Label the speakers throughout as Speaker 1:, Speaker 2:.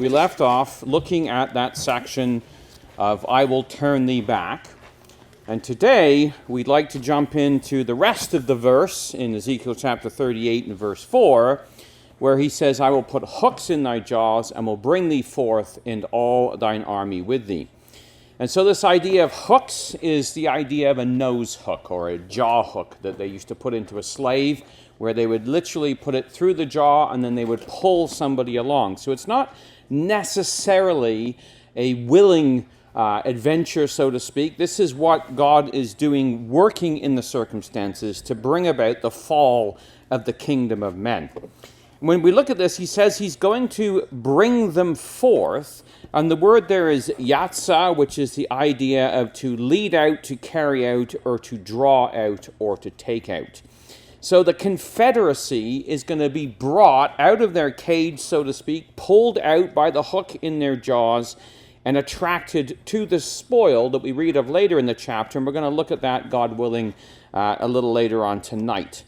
Speaker 1: We left off looking at that section of I will turn thee back. And today we'd like to jump into the rest of the verse in Ezekiel chapter 38 and verse 4, where he says, I will put hooks in thy jaws and will bring thee forth and all thine army with thee. And so this idea of hooks is the idea of a nose hook or a jaw hook that they used to put into a slave, where they would literally put it through the jaw and then they would pull somebody along. So it's not necessarily a willing adventure, so to speak. This is what God is doing, working in the circumstances to bring about the fall of the kingdom of men. When we look at this, he says he's going to bring them forth. And the word there is yatsa, which is the idea of to lead out, to carry out, or to draw out, or to take out. So the confederacy is going to be brought out of their cage, so to speak, pulled out by the hook in their jaws, and attracted to the spoil that we read of later in the chapter. And we're going to look at that, God willing, a little later on tonight.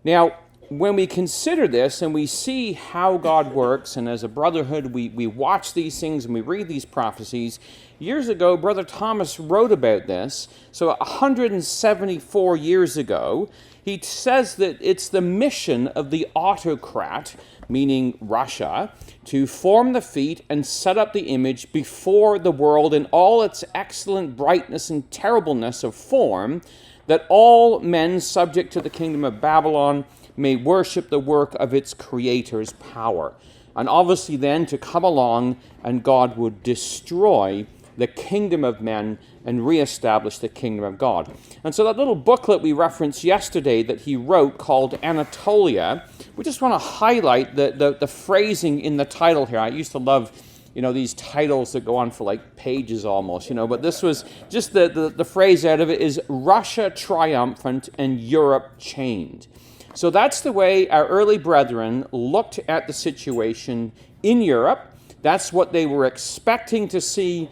Speaker 1: Now, when we consider this and we see how God works, and as a brotherhood we watch these things and we read these prophecies, years ago Brother Thomas wrote about this. So 174 years ago, he says that it's the mission of the autocrat, meaning Russia, to form the feet and set up the image before the world in all its excellent brightness and terribleness of form, that all men subject to the kingdom of Babylon may worship the work of its creator's power. And obviously then to come along and God would destroy the kingdom of men and reestablish the kingdom of God. And so that little booklet we referenced yesterday that he wrote called Anatolia, we just want to highlight the phrasing in the title here. I used to love these titles that go on for like pages almost, but this was just the phrase out of it is Russia triumphant and Europe chained. So that's the way our early brethren looked at the situation in Europe. That's what they were expecting to see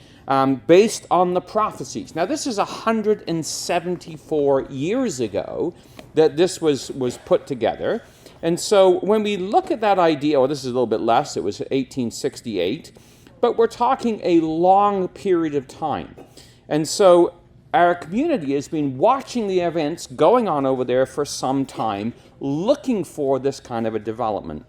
Speaker 1: based on the prophecies. Now, this is 174 years ago that this was put together. And so when we look at that idea, this is a little bit less, it was 1868, but we're talking a long period of time. And so our community has been watching the events going on over there for some time, looking for this kind of a development.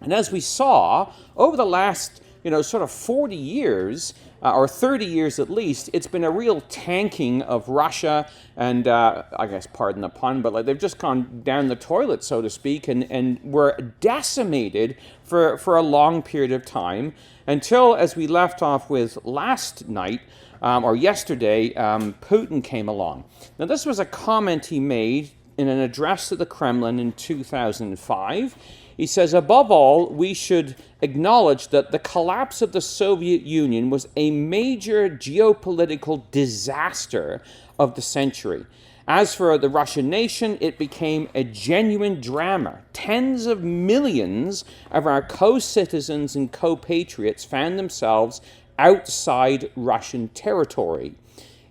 Speaker 1: And as we saw, over the last, sort of 40 years, or 30 years at least, it's been a real tanking of Russia, and I guess, pardon the pun, but they've just gone down the toilet, so to speak, and were decimated for a long period of time, until, as we left off with last night, or yesterday, Putin came along. Now, this was a comment he made in an address to the Kremlin in 2005. He says, above all, we should acknowledge that the collapse of the Soviet Union was a major geopolitical disaster of the century. As for the Russian nation, it became a genuine drama. Tens of millions of our co-citizens and co-patriots found themselves outside Russian territory.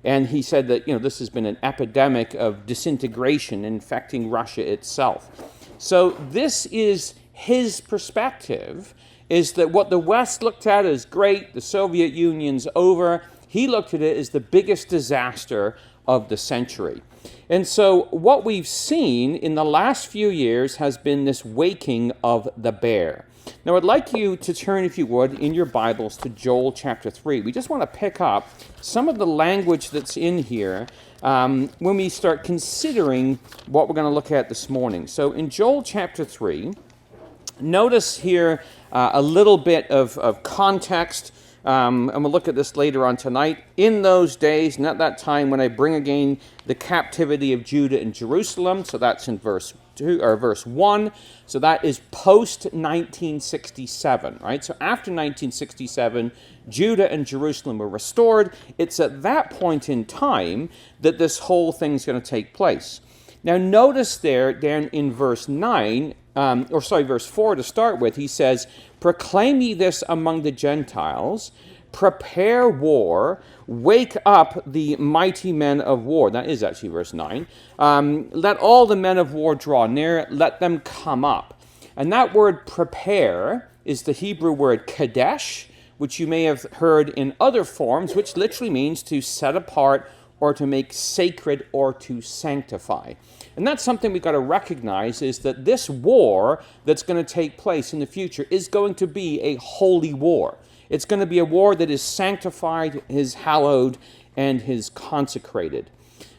Speaker 1: And he said that, this has been an epidemic of disintegration infecting Russia itself. So this is his perspective, is that what the West looked at as great, the Soviet Union's over, he looked at it as the biggest disaster of the century. And so what we've seen in the last few years has been this waking of the bear. Now, I'd like you to turn, if you would, in your Bibles to Joel chapter 3. We just want to pick up some of the language that's in here when we start considering what we're going to look at this morning. So in Joel chapter 3, notice here a little bit of context, and we'll look at this later on tonight. In those days, and at that time, when I bring again the captivity of Judah and Jerusalem, so that's in verse 2 or verse 1. So that is post 1967, right? So after 1967, Judah and Jerusalem were restored. It's at that point in time that this whole thing's going to take place. Now notice there down in verse 4 to start with, he says, proclaim ye this among the Gentiles, prepare war, wake up the mighty men of war. That is actually verse 9. Let all the men of war draw near, let them come up. And that word prepare is the Hebrew word kadesh, which you may have heard in other forms, which literally means to set apart or to make sacred or to sanctify. And that's something we've got to recognize, is that this war that's going to take place in the future is going to be a holy war. It's going to be a war that is sanctified, is hallowed, and is consecrated.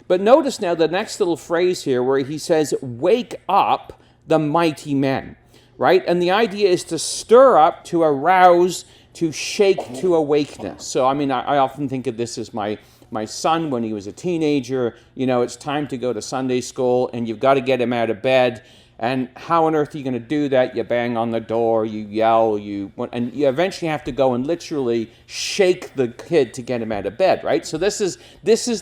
Speaker 1: But notice now the next little phrase here where he says, wake up the mighty men, right? And the idea is to stir up, to arouse, to shake to awakeness. So, I mean, I often think of this as my son when he was a teenager. You know, it's time to go to Sunday school, and you've got to get him out of bed. And how on earth are you going to do that? You bang on the door, you yell, and you eventually have to go and literally shake the kid to get him out of bed, right? So this is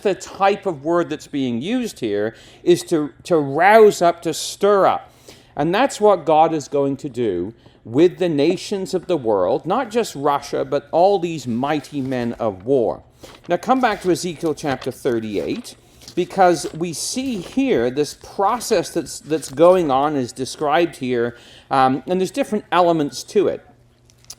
Speaker 1: the type of word that's being used here, is to rouse up, to stir up. And that's what God is going to do with the nations of the world, not just Russia, but all these mighty men of war. Now come back to Ezekiel chapter 38, because we see here this process that's going on is described here, and there's different elements to it.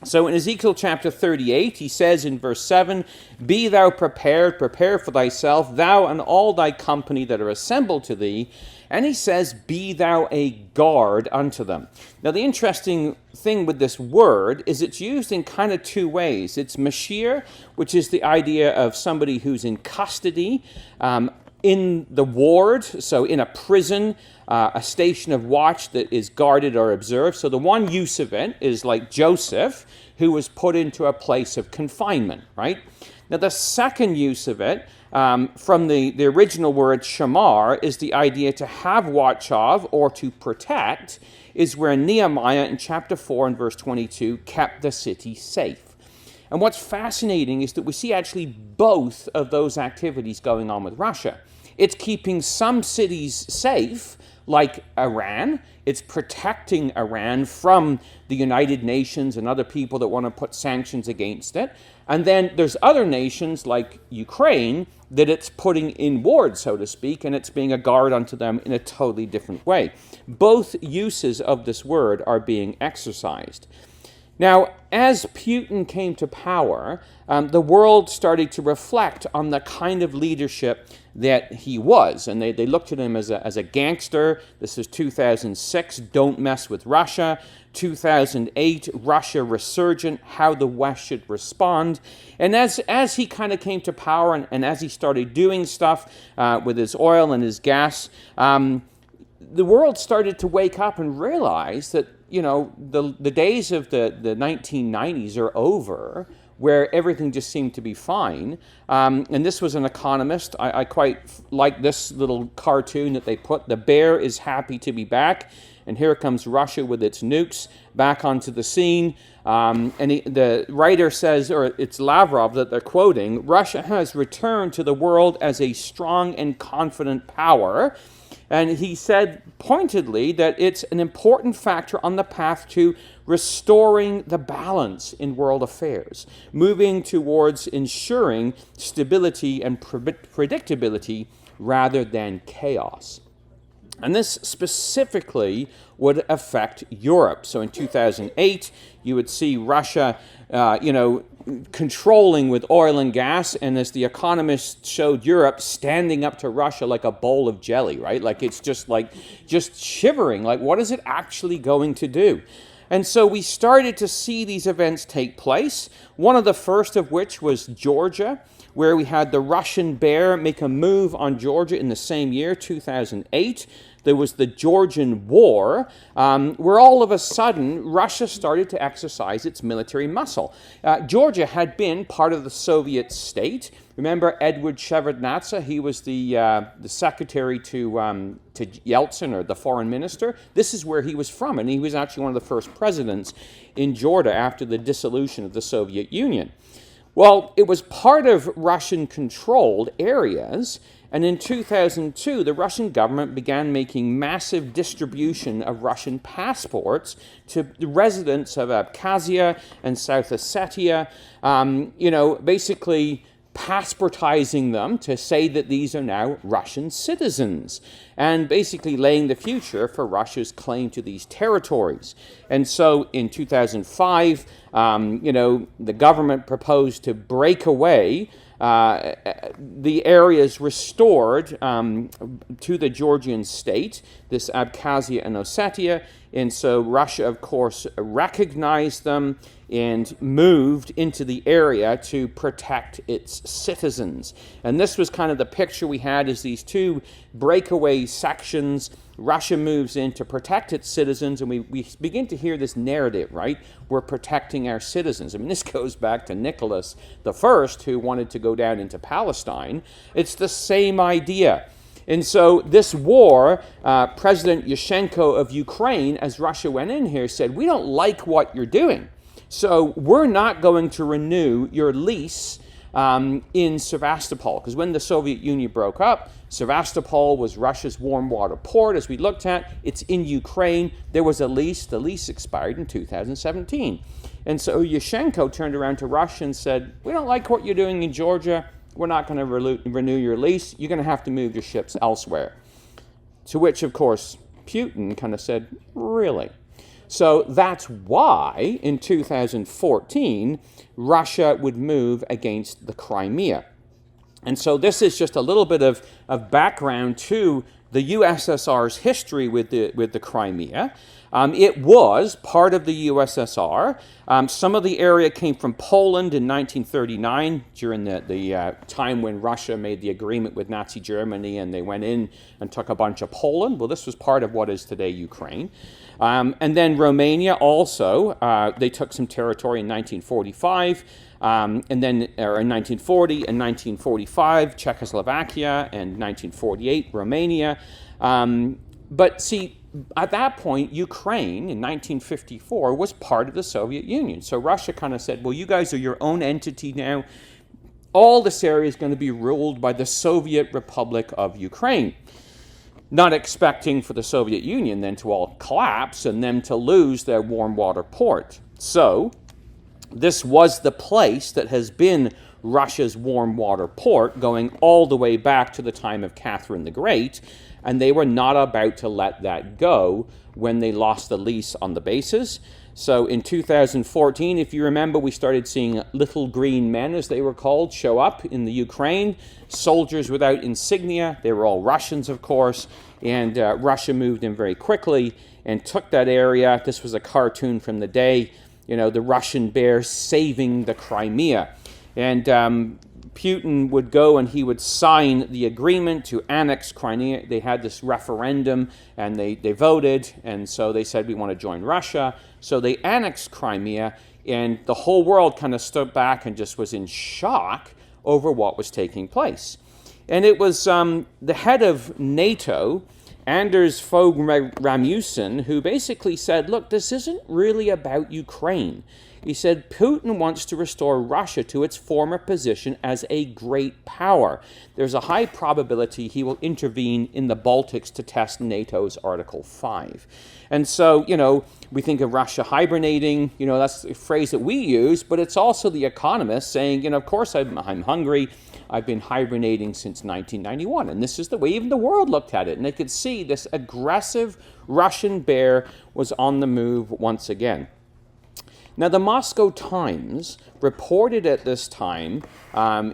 Speaker 1: So in Ezekiel chapter 38, he says in verse 7, be thou prepared, prepare for thyself, thou and all thy company that are assembled to thee. And he says, be thou a guard unto them. Now the interesting thing with this word is it's used in kind of two ways. It's mashir, which is the idea of somebody who's in custody, in the ward, so in a prison, a station of watch that is guarded or observed. So the one use of it is like Joseph, who was put into a place of confinement, right? Now the second use of it, from the original word shamar, is the idea to have watch of or to protect, is where Nehemiah in chapter 4 and verse 22 kept the city safe. And what's fascinating is that we see actually both of those activities going on with Russia. It's keeping some cities safe, like Iran. It's protecting Iran from the United Nations and other people that want to put sanctions against it. And then there's other nations like Ukraine that it's putting in ward, so to speak, and it's being a guard unto them in a totally different way. Both uses of this word are being exercised. Now, as Putin came to power, the world started to reflect on the kind of leadership that he was. And they looked at him as a gangster. This is 2006, don't mess with Russia. 2008, Russia resurgent, how the West should respond. And as he kind of came to power and as he started doing stuff with his oil and his gas, the world started to wake up and realize that, you know, the days of the 1990s are over, where everything just seemed to be fine. And this was an economist. I quite like this little cartoon that they put. The bear is happy to be back. And here comes Russia with its nukes back onto the scene. The writer says, or it's Lavrov that they're quoting, Russia has returned to the world as a strong and confident power. And he said pointedly that it's an important factor on the path to restoring the balance in world affairs, moving towards ensuring stability and predictability rather than chaos. And this specifically would affect Europe. So in 2008, you would see Russia, controlling with oil and gas, and as the Economist showed, Europe standing up to Russia like a bowl of jelly, right? Like it's just shivering. Like, what is it actually going to do? And so we started to see these events take place, one of the first of which was Georgia, where we had the Russian bear make a move on Georgia in the same year, 2008. There was the Georgian War, where all of a sudden Russia started to exercise its military muscle. Georgia had been part of the Soviet state. Remember Edward Shevardnadze? He was the secretary to Yeltsin, or the foreign minister. This is where he was from, and he was actually one of the first presidents in Georgia after the dissolution of the Soviet Union. Well, it was part of Russian-controlled areas, and in 2002, the Russian government began making massive distribution of Russian passports to the residents of Abkhazia and South Ossetia, basically passportizing them to say that these are now Russian citizens, and basically laying the future for Russia's claim to these territories. And so in 2005, the government proposed to break away the areas restored to the Georgian state, this Abkhazia and Ossetia. And so Russia, of course, recognized them and moved into the area to protect its citizens. And this was kind of the picture we had, as these two breakaway sections. Russia moves in to protect its citizens, and we begin to hear this narrative, right? We're protecting our citizens. I mean, this goes back to Nicholas I, who wanted to go down into Palestine. It's the same idea. And so this war, President Yushchenko of Ukraine, as Russia went in here, said, we don't like what you're doing. So we're not going to renew your lease in Sevastopol. Because when the Soviet Union broke up, Sevastopol was Russia's warm water port, as we looked at. It's in Ukraine. There was a lease. The lease expired in 2017. And so Yushchenko turned around to Russia and said, we don't like what you're doing in Georgia. We're not going to renew your lease. You're going to have to move your ships elsewhere. To which, of course, Putin kind of said, really? So that's why, in 2014, Russia would move against the Crimea. And so this is just a little bit of background to the USSR's history with the Crimea. It was part of the USSR. Some of the area came from Poland in 1939, during the time when Russia made the agreement with Nazi Germany, and they went in and took a bunch of Poland. Well, this was part of what is today Ukraine. And then Romania also, they took some territory in 1945, and then in 1940 and 1945, Czechoslovakia, and 1948, Romania. But see, at that point, Ukraine in 1954 was part of the Soviet Union. So Russia kind of said, well, you guys are your own entity now. All this area is going to be ruled by the Soviet Republic of Ukraine. Not expecting for the Soviet Union then to all collapse and them to lose their warm water port. So this was the place that has been Russia's warm water port going all the way back to the time of Catherine the Great, and they were not about to let that go when they lost the lease on the bases. So in 2014, if you remember, we started seeing little green men, as they were called, show up in the Ukraine, soldiers without insignia. They were all Russians, of course, and Russia moved in very quickly and took that area. This was a cartoon from the day, the Russian bear saving the Crimea. And Putin would go and he would sign the agreement to annex Crimea. They had this referendum and they voted, and so they said, we want to join Russia. So they annexed Crimea, and the whole world kind of stood back and just was in shock over what was taking place. And it was the head of NATO, Anders Fogh Rasmussen, who basically said, look, this isn't really about Ukraine. He said, Putin wants to restore Russia to its former position as a great power. There's a high probability he will intervene in the Baltics to test NATO's Article 5. And so, we think of Russia hibernating, that's a phrase that we use, but it's also the economists saying, of course I'm hungry. I've been hibernating since 1991. And this is the way even the world looked at it. And they could see this aggressive Russian bear was on the move once again. Now, the Moscow Times reported at this time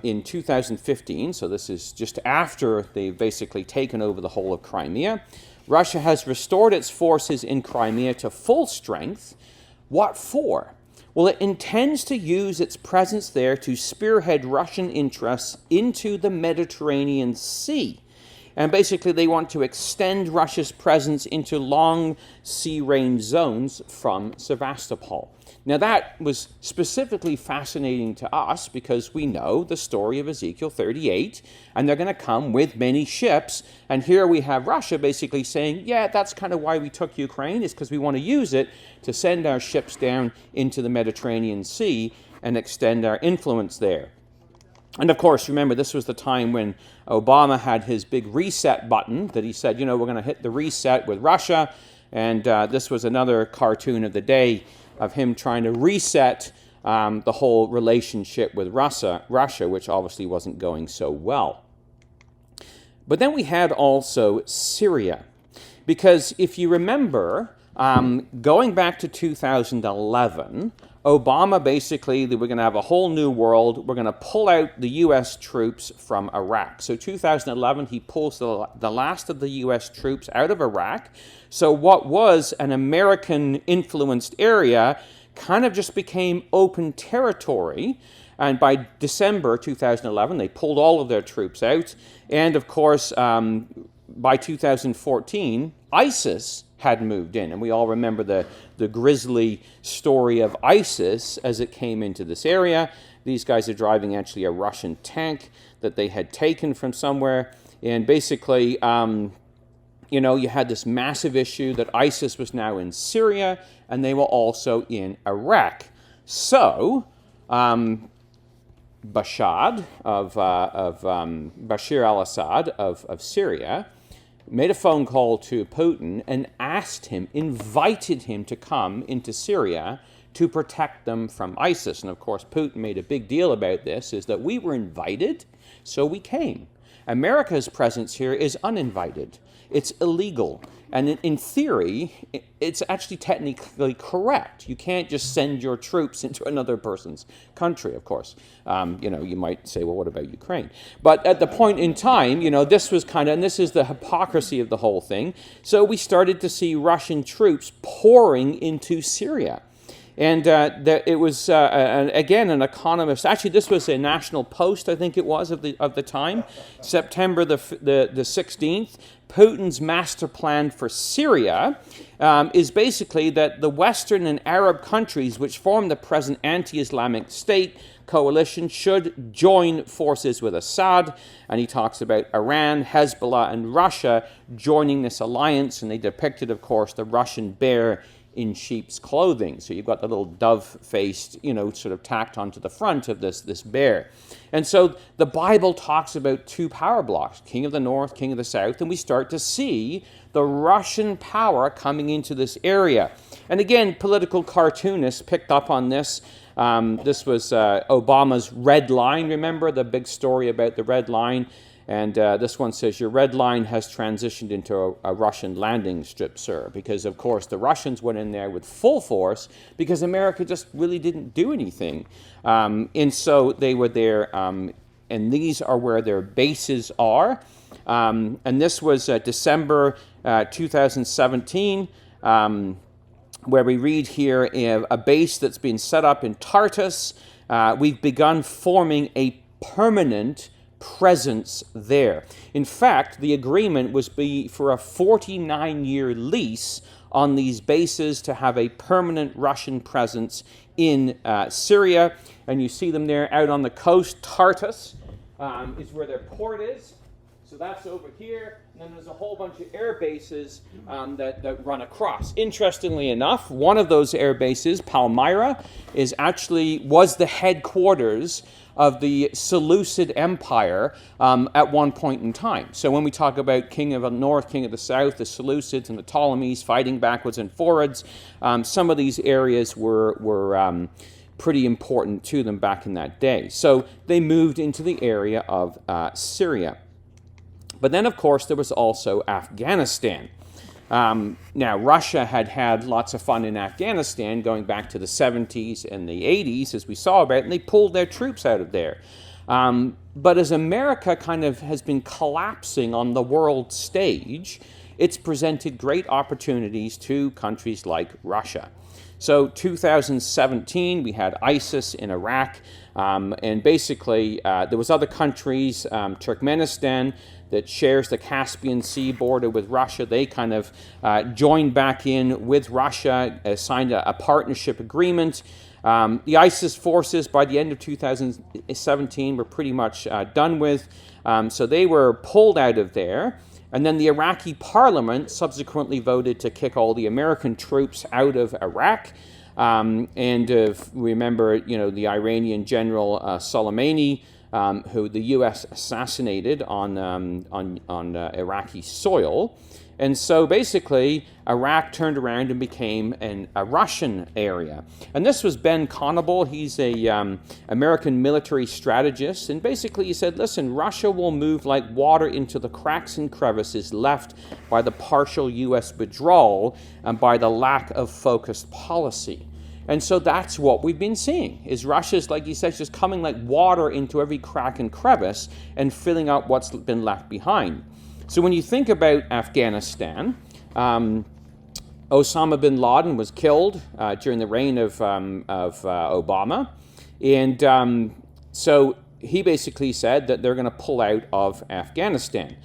Speaker 1: in 2015, so this is just after they've basically taken over the whole of Crimea, Russia has restored its forces in Crimea to full strength. What for? Well, it intends to use its presence there to spearhead Russian interests into the Mediterranean Sea. And basically, they want to extend Russia's presence into long sea-range zones from Sevastopol. Now, that was specifically fascinating to us because we know the story of Ezekiel 38, and they're going to come with many ships. And here we have Russia basically saying, yeah, that's kind of why we took Ukraine, is because we want to use it to send our ships down into the Mediterranean Sea and extend our influence there. And of course, remember, this was the time when Obama had his big reset button that he said, we're going to hit the reset with Russia. And this was another cartoon of the day of him trying to reset the whole relationship with Russia, which obviously wasn't going so well. But then we had also Syria. Because if you remember, going back to 2011, Obama basically, they were going to have a whole new world. We're going to pull out the U.S. troops from Iraq. So 2011, he pulls the last of the U.S. troops out of Iraq. So what was an American-influenced area kind of just became open territory. And by December 2011, they pulled all of their troops out. And of course, by 2014, ISIS had moved in. And we all remember the grisly story of ISIS as it came into this area. These guys are driving actually a Russian tank that they had taken from somewhere. And basically, you had this massive issue that ISIS was now in Syria, and they were also in Iraq. So, Bashar al-Assad of Syria made a phone call to Putin and invited him to come into Syria to protect them from ISIS. And of course, Putin made a big deal about this, is that we were invited, so we came. America's presence here is uninvited. It's illegal. And in theory, it's actually technically correct. You can't just send your troops into another person's country, of course. You might say, well, what about Ukraine? But at the point in time, this was and this is the hypocrisy of the whole thing. So we started to see Russian troops pouring into Syria. And it was, again, an economist. Actually, this was a National Post, I think it was, of the time. September the 16th. Putin's master plan for Syria is basically that the Western and Arab countries which form the present anti-Islamic state coalition should join forces with Assad. And he talks about Iran, Hezbollah, and Russia joining this alliance. And they depicted, of course, the Russian bear in sheep's clothing. So you've got the little dove-faced, sort of tacked onto the front of this bear. And so the Bible talks about two power blocks, king of the north, king of the south, and we start to see the Russian power coming into this area. And again, political cartoonists picked up on this. This was Obama's red line, remember the big story about the red line? And this one says, your red line has transitioned into a Russian landing strip, sir. Because, of course, the Russians went in there with full force because America just really didn't do anything. And so they were there, and these are where their bases are. And this was December 2017, where we read here a base that's been set up in Tartus. We've begun forming a permanent presence there. In fact, the agreement was for a 49-year lease on these bases to have a permanent Russian presence in Syria. And you see them there out on the coast. Tartus is where their port is. So that's over here. And then there's a whole bunch of air bases that run across. Interestingly enough, one of those air bases, Palmyra, was the headquarters of the Seleucid Empire at one point in time. So when we talk about king of the north, king of the south, the Seleucids and the Ptolemies fighting backwards and forwards, some of these areas were pretty important to them back in that day. So they moved into the area of Syria. But then, of course, there was also Afghanistan. Now, Russia had lots of fun in Afghanistan going back to the 70s and the 80s, as we saw about, and they pulled their troops out of there. But as America kind of has been collapsing on the world stage, it's presented great opportunities to countries like Russia. So 2017, we had ISIS in Iraq, and basically there was other countries, Turkmenistan, that shares the Caspian Sea border with Russia. They kind of joined back in with Russia, signed a partnership agreement. The ISIS forces, by the end of 2017, were pretty much done with. So they were pulled out of there. And then the Iraqi parliament subsequently voted to kick all the American troops out of Iraq. Remember, the Iranian general Soleimani, who the U.S. assassinated on Iraqi soil. And so basically, Iraq turned around and became a Russian area. And this was Ben Conable. He's a American military strategist. And basically he said, listen, Russia will move like water into the cracks and crevices left by the partial U.S. withdrawal and by the lack of focused policy. And so that's what we've been seeing, is Russia's, like he says, just coming like water into every crack and crevice and filling out what's been left behind. So when you think about Afghanistan, Osama bin Laden was killed during the reign of Obama. And so he basically said that they're going to pull out of Afghanistan.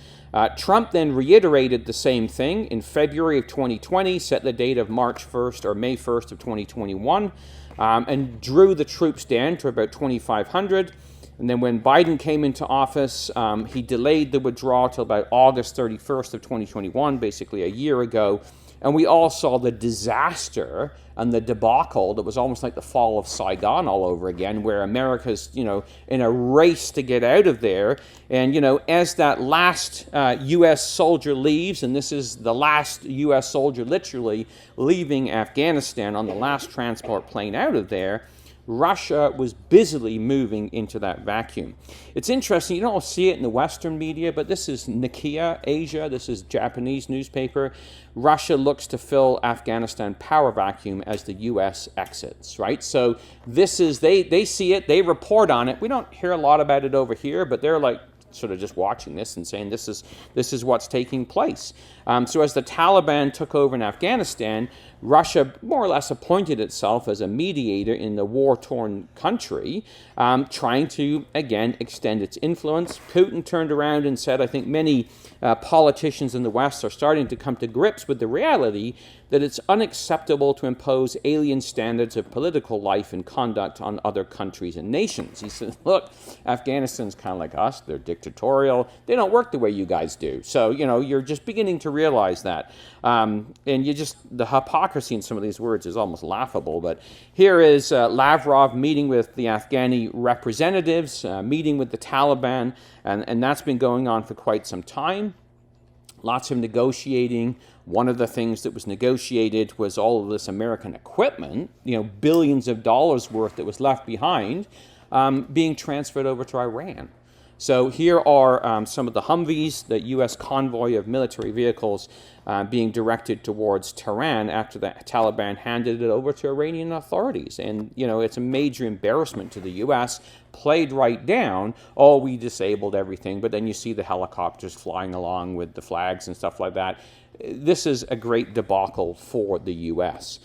Speaker 1: Trump then reiterated the same thing in February of 2020, set the date of March 1st or May 1st of 2021, and drew the troops down to about 2,500. And then when Biden came into office, he delayed the withdrawal till about August 31st of 2021, basically a year ago. And we all saw the disaster and the debacle that was almost like the fall of Saigon all over again, where America's, in a race to get out of there. And, as that last U.S. soldier leaves, and this is the last U.S. soldier literally leaving Afghanistan on the last transport plane out of there, Russia was busily moving into that vacuum. It's interesting, you don't see it in the Western media, but this is Nikkei Asia, this is Japanese newspaper. Russia looks to fill Afghanistan power vacuum as the U.S. exits, right? So this is, they see it, they report on it. We don't hear a lot about it over here, but they're like sort of just watching this and saying this is what's taking place. So as the Taliban took over in Afghanistan, Russia more or less appointed itself as a mediator in the war-torn country, trying to, again, extend its influence. Putin turned around and said, I think many politicians in the West are starting to come to grips with the reality that it's unacceptable to impose alien standards of political life and conduct on other countries and nations. He said, look, Afghanistan's kind of like us. They're dictatorial. They don't work the way you guys do. So, you're just beginning to realize that. And the hypocrisy in some of these words is almost laughable. But here is Lavrov meeting with the Afghani representatives, meeting with the Taliban, and that's been going on for quite some time. Lots of negotiating. One of the things that was negotiated was all of this American equipment, billions of dollars worth that was left behind, being transferred over to Iran. So here are some of the Humvees, the U.S. convoy of military vehicles being directed towards Tehran after the Taliban handed it over to Iranian authorities. And, it's a major embarrassment to the U.S., played right down, oh, we disabled everything, but then you see the helicopters flying along with the flags and stuff like that. This is a great debacle for the U.S.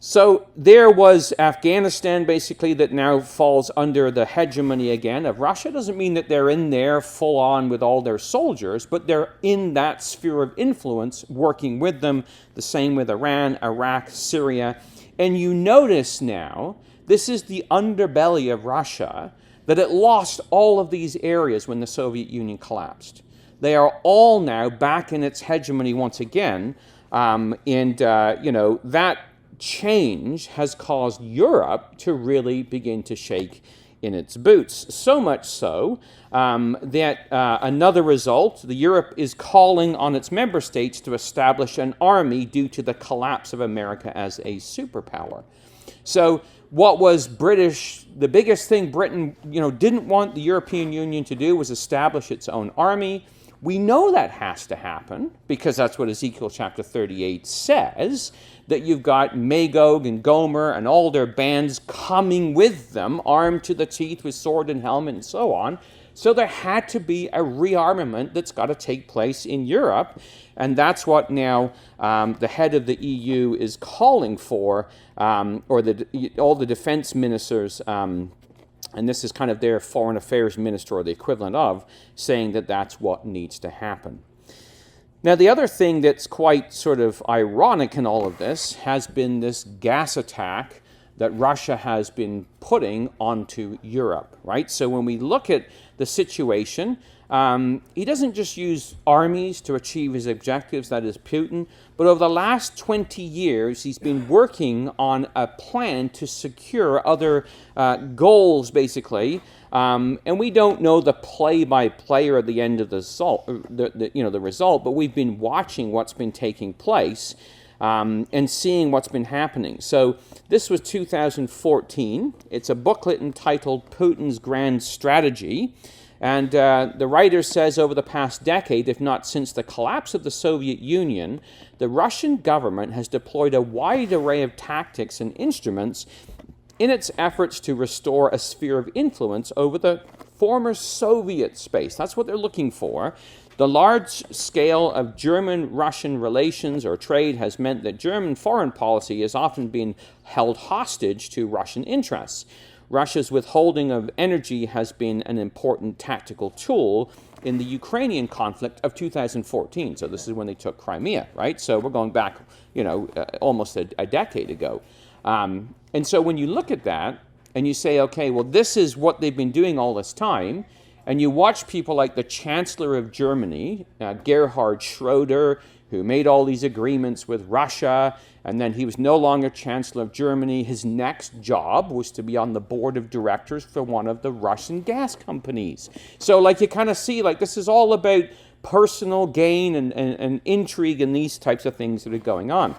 Speaker 1: So there was Afghanistan, basically, that now falls under the hegemony again of Russia. Doesn't mean that they're in there full on with all their soldiers, but they're in that sphere of influence, working with them. The same with Iran, Iraq, Syria. And you notice now, this is the underbelly of Russia, that it lost all of these areas when the Soviet Union collapsed. They are all now back in its hegemony once again, that change has caused Europe to really begin to shake in its boots. So much so that another result, Europe is calling on its member states to establish an army due to the collapse of America as a superpower. So what was the biggest thing Britain, didn't want the European Union to do was establish its own army. We know that has to happen because that's what Ezekiel chapter 38 says, that you've got Magog and Gomer and all their bands coming with them, armed to the teeth with sword and helmet and so on. So there had to be a rearmament that's got to take place in Europe, and that's what now the head of the EU is calling for, or all the defense ministers, and this is kind of their foreign affairs minister or the equivalent of, saying that that's what needs to happen. Now, the other thing that's quite sort of ironic in all of this has been this gas attack that Russia has been putting onto Europe, right? So when we look at the situation, He doesn't just use armies to achieve his objectives, that is Putin, but over the last 20 years, he's been working on a plan to secure other goals, basically. And we don't know the play-by-play or the end of the result, but we've been watching what's been taking place and seeing what's been happening. So this was 2014. It's a booklet entitled Putin's Grand Strategy. And the writer says over the past decade, if not since the collapse of the Soviet Union, the Russian government has deployed a wide array of tactics and instruments in its efforts to restore a sphere of influence over the former Soviet space. That's what they're looking for. The large scale of German-Russian relations or trade has meant that German foreign policy has often been held hostage to Russian interests. Russia's withholding of energy has been an important tactical tool in the Ukrainian conflict of 2014. So this is when they took Crimea, right? So we're going back, almost a decade ago. And so when you look at that and you say, okay, well, this is what they've been doing all this time, and you watch people like the Chancellor of Germany, Gerhard Schroeder, who made all these agreements with Russia, and then he was no longer Chancellor of Germany. His next job was to be on the board of directors for one of the Russian gas companies. So you kind of see, this is all about personal gain and intrigue and these types of things that are going on.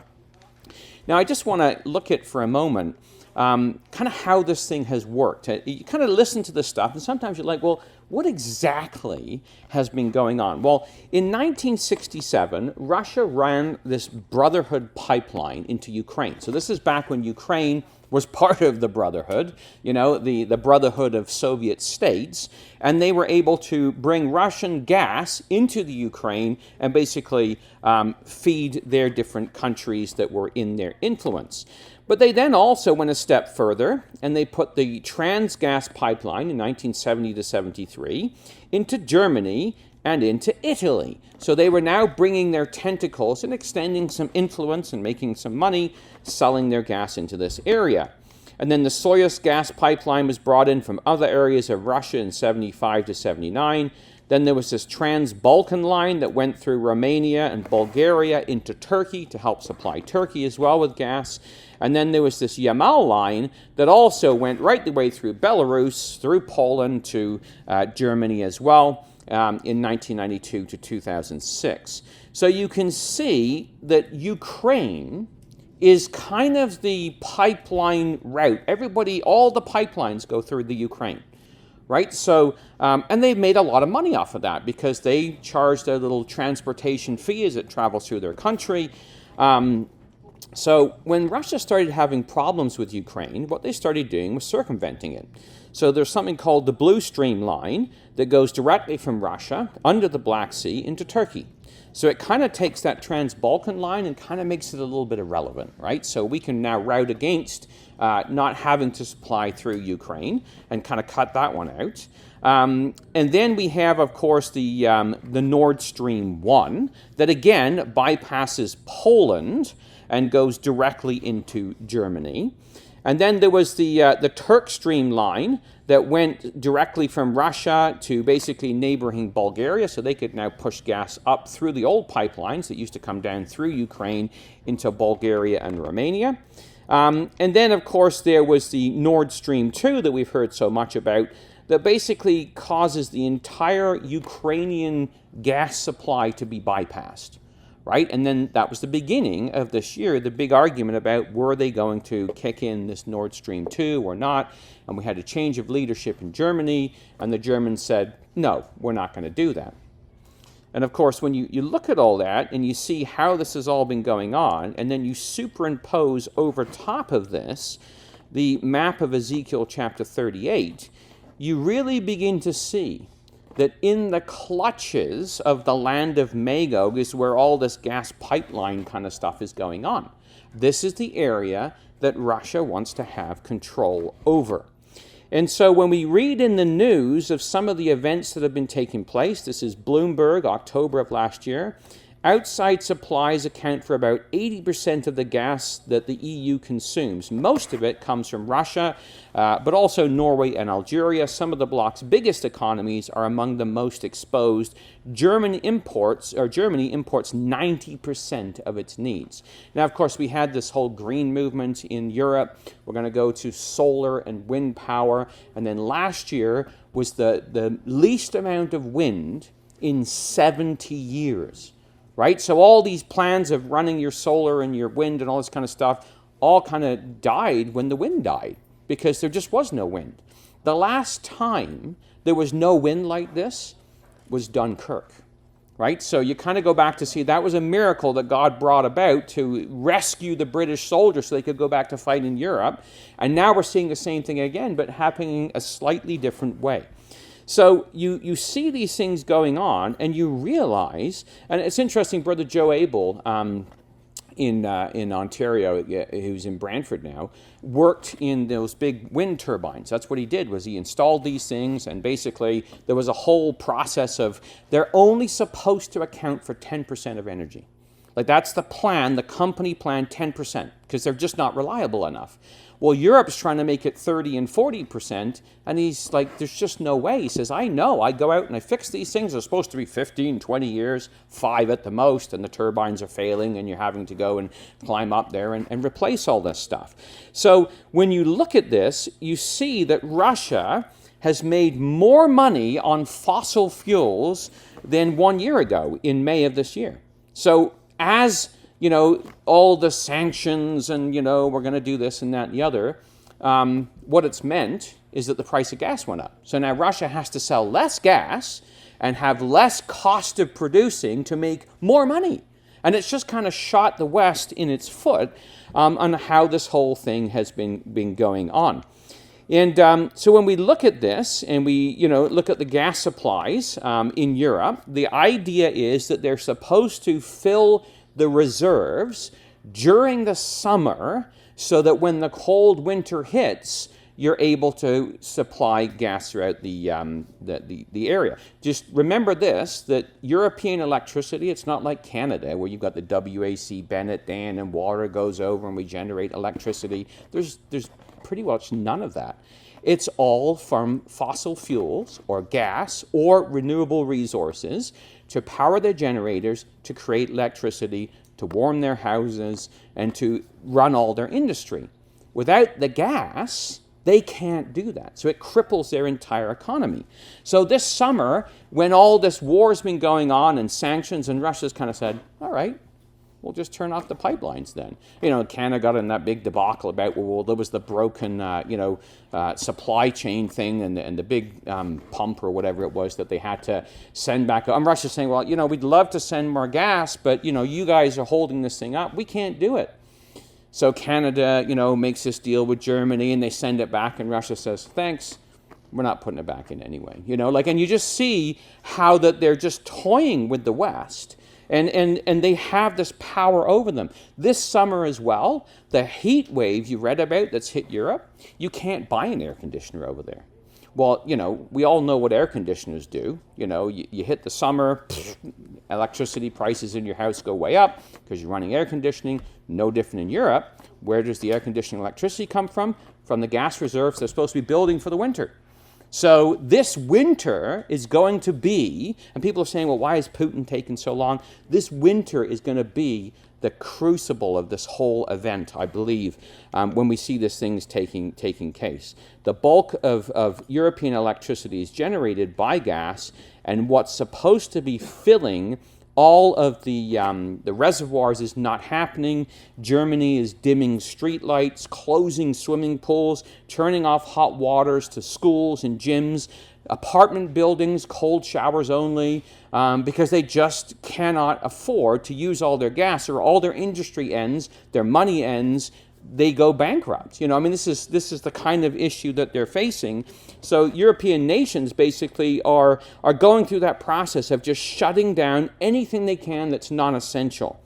Speaker 1: Now, I just want to look at for a moment kind of how this thing has worked. You kind of listen to this stuff, and sometimes you're like, well, what exactly has been going on? Well, in 1967, Russia ran this Brotherhood pipeline into Ukraine. So this is back when Ukraine was part of the Brotherhood, the Brotherhood of Soviet states, and they were able to bring Russian gas into the Ukraine and basically feed their different countries that were in their influence. But they then also went a step further, and they put the Transgas pipeline in 1970 to 73 into Germany and into Italy. So they were now bringing their tentacles and extending some influence and making some money selling their gas into this area. And then the Soyuz gas pipeline was brought in from other areas of Russia in 75 to 79. Then there was this Trans-Balkan line that went through Romania and Bulgaria into Turkey to help supply Turkey as well with gas. And then there was this Yamal line that also went right the way through Belarus, through Poland to Germany as well in 1992 to 2006. So you can see that Ukraine is kind of the pipeline route. All the pipelines go through the Ukraine. Right? So, and they've made a lot of money off of that because they charged a little transportation fee as it travels through their country. So when Russia started having problems with Ukraine, what they started doing was circumventing it. So there's something called the Blue Stream line that goes directly from Russia under the Black Sea into Turkey. So it kind of takes that Trans-Balkan line and kind of makes it a little bit irrelevant, right? So we can now route against not having to supply through Ukraine and kind of cut that one out. And then we have, of course, the Nord Stream 1 that, again, bypasses Poland and goes directly into Germany. And then there was the Turk Stream line that went directly from Russia to basically neighboring Bulgaria, so they could now push gas up through the old pipelines that used to come down through Ukraine into Bulgaria and Romania. And then, of course, there was the Nord Stream 2 that we've heard so much about that basically causes the entire Ukrainian gas supply to be bypassed. Right? And then that was the beginning of this year, the big argument about were they going to kick in this Nord Stream 2 or not. And we had a change of leadership in Germany, and the Germans said, no, we're not going to do that. And of course, when you look at all that and you see how this has all been going on, and then you superimpose over top of this the map of Ezekiel chapter 38, you really begin to see that in the clutches of the land of Magog is where all this gas pipeline kind of stuff is going on. This is the area that Russia wants to have control over. And so when we read in the news of some of the events that have been taking place, this is Bloomberg, October of last year, Outside supplies account for about 80% of the gas that the EU consumes. Most of it comes from Russia, but also Norway and Algeria. Some of the bloc's biggest economies are among the most exposed. Germany imports 90% of its needs. Now, of course, we had this whole green movement in Europe. We're going to go to solar and wind power. And then last year was the least amount of wind in 70 years. Right? So all these plans of running your solar and your wind and all this kind of stuff all kind of died when the wind died because there just was no wind. The last time there was no wind like this was Dunkirk. Right? So you kind of go back to see that was a miracle that God brought about to rescue the British soldiers so they could go back to fight in Europe. And now we're seeing the same thing again, but happening a slightly different way. So you see these things going on, and you realize, and it's interesting, Brother Joe Abel in Ontario, who's in Brantford now, worked in those big wind turbines. That's what he did, was he installed these things, and basically there was a whole process of, they're only supposed to account for 10% of energy. Like that's the plan, the company plan, 10%, because they're just not reliable enough. Well, Europe's trying to make it 30 and 40%, and he's like, there's just no way. He says, I know, I go out and I fix these things. They're supposed to be 15, 20 years, 5 at the most, and the turbines are failing, and you're having to go and climb up there and replace all this stuff. So when you look at this, you see that Russia has made more money on fossil fuels than 1 year ago in May of this year. So as all the sanctions and, we're going to do this and that and the other, what it's meant is that the price of gas went up. So now Russia has to sell less gas and have less cost of producing to make more money. And it's just kind of shot the West in its foot on how this whole thing has been going on. And so when we look at this and we, look at the gas supplies in Europe, the idea is that they're supposed to fill the reserves during the summer so that when the cold winter hits, you're able to supply gas throughout the area. Just remember this, that European electricity, it's not like Canada where you've got the WAC Bennett Dam and water goes over and we generate electricity. There's pretty much none of that. It's all from fossil fuels or gas or renewable resources to power their generators, to create electricity, to warm their houses, and to run all their industry. Without the gas, they can't do that. So it cripples their entire economy. So this summer, when all this war has been going on and sanctions, and Russia's kind of said, all right, we'll just turn off the pipelines then. Canada got in that big debacle about, well, there was the broken, supply chain thing and the big pump or whatever it was that they had to send back. And Russia's saying, well, we'd love to send more gas, but, you guys are holding this thing up. We can't do it. So Canada, makes this deal with Germany and they send it back and Russia says, thanks, we're not putting it back in anyway. And you just see how that they're just toying with the West. And they have this power over them. This summer as well, the heat wave you read about that's hit Europe, you can't buy an air conditioner over there. Well, we all know what air conditioners do. You hit the summer, electricity prices in your house go way up because you're running air conditioning, no different in Europe. Where does the air conditioning electricity come from? From the gas reserves they're supposed to be building for the winter. So this winter is going to be, and people are saying, well, why is Putin taking so long? This winter is going to be the crucible of this whole event, I believe, when we see this things taking case. The bulk of European electricity is generated by gas, and what's supposed to be filling all of the reservoirs is not happening. Germany is dimming streetlights, closing swimming pools, turning off hot waters to schools and gyms, apartment buildings, cold showers only, because they just cannot afford to use all their gas, or all their industry ends, their money ends, they go bankrupt. This is the kind of issue that they're facing. So European nations basically are going through that process of just shutting down anything they can that's non-essential.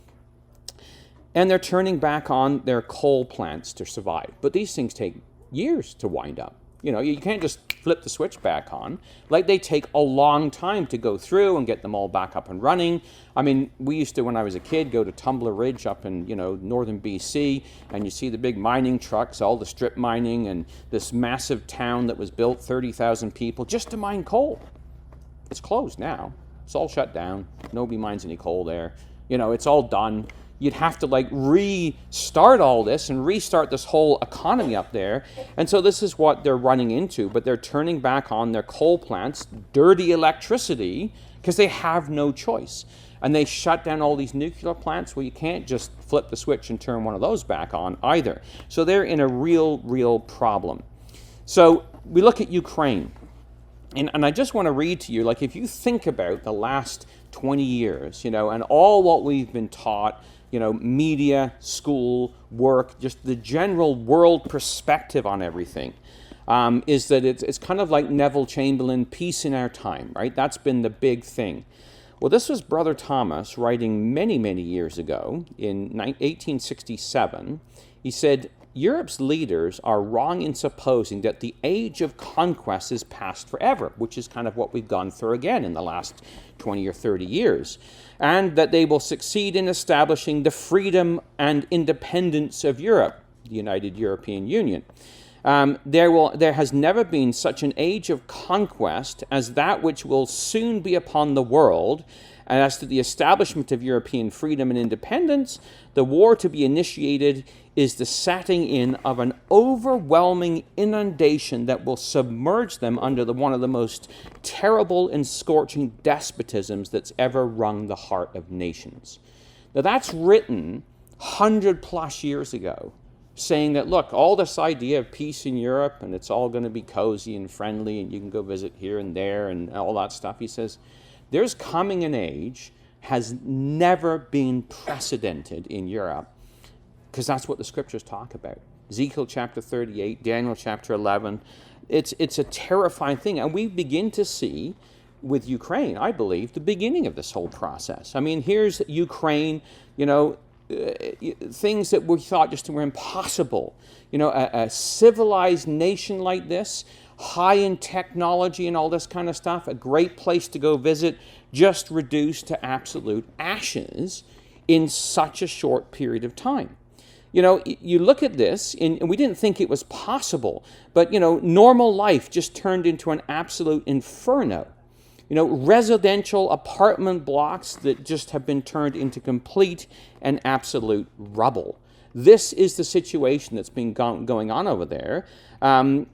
Speaker 1: And they're turning back on their coal plants to survive. But these things take years to wind up. You know, you can't just flip the switch back on. Like, they take a long time to go through and get them all back up and running. I mean, we used to, when I was a kid, go to Tumbler Ridge up in, northern BC, and you see the big mining trucks, all the strip mining, and this massive town that was built, 30,000 people, just to mine coal. It's closed now. It's all shut down. Nobody mines any coal there. It's all done. You'd have to restart all this and restart this whole economy up there. And so this is what they're running into, but they're turning back on their coal plants, dirty electricity, because they have no choice. And they shut down all these nuclear plants. Well, you can't just flip the switch and turn one of those back on either. So they're in a real problem. So we look at Ukraine. And I just want to read to you, if you think about the last 20 years, and all what we've been taught, media, school, work, just the general world perspective on everything, is that it's kind of like Neville Chamberlain, peace in our time, right? That's been the big thing. Well, this was Brother Thomas writing many, many years ago in 1867. He said, Europe's leaders are wrong in supposing that the age of conquest is past forever, which is kind of what we've gone through again in the last 20 or 30 years, and that they will succeed in establishing the freedom and independence of Europe, the United European Union. There has never been such an age of conquest as that which will soon be upon the world. And as to the establishment of European freedom and independence, the war to be initiated is the setting in of an overwhelming inundation that will submerge them under one of the most terrible and scorching despotisms that's ever wrung the heart of nations. Now that's written 100+ years ago, saying that, look, all this idea of peace in Europe, and it's all going to be cozy and friendly, and you can go visit here and there and all that stuff, he says, there's coming an age has never been precedented in Europe, because that's what the scriptures talk about. Ezekiel chapter 38, Daniel chapter 11. It's a terrifying thing. And we begin to see with Ukraine, I believe, the beginning of this whole process. I mean, here's Ukraine, things that we thought just were impossible. A civilized nation like this, high in technology and all this kind of stuff, a great place to go visit, just reduced to absolute ashes in such a short period of time. You look at this, and we didn't think it was possible, but, normal life just turned into an absolute inferno. Residential apartment blocks that just have been turned into complete and absolute rubble. This is the situation that's been going on over there. And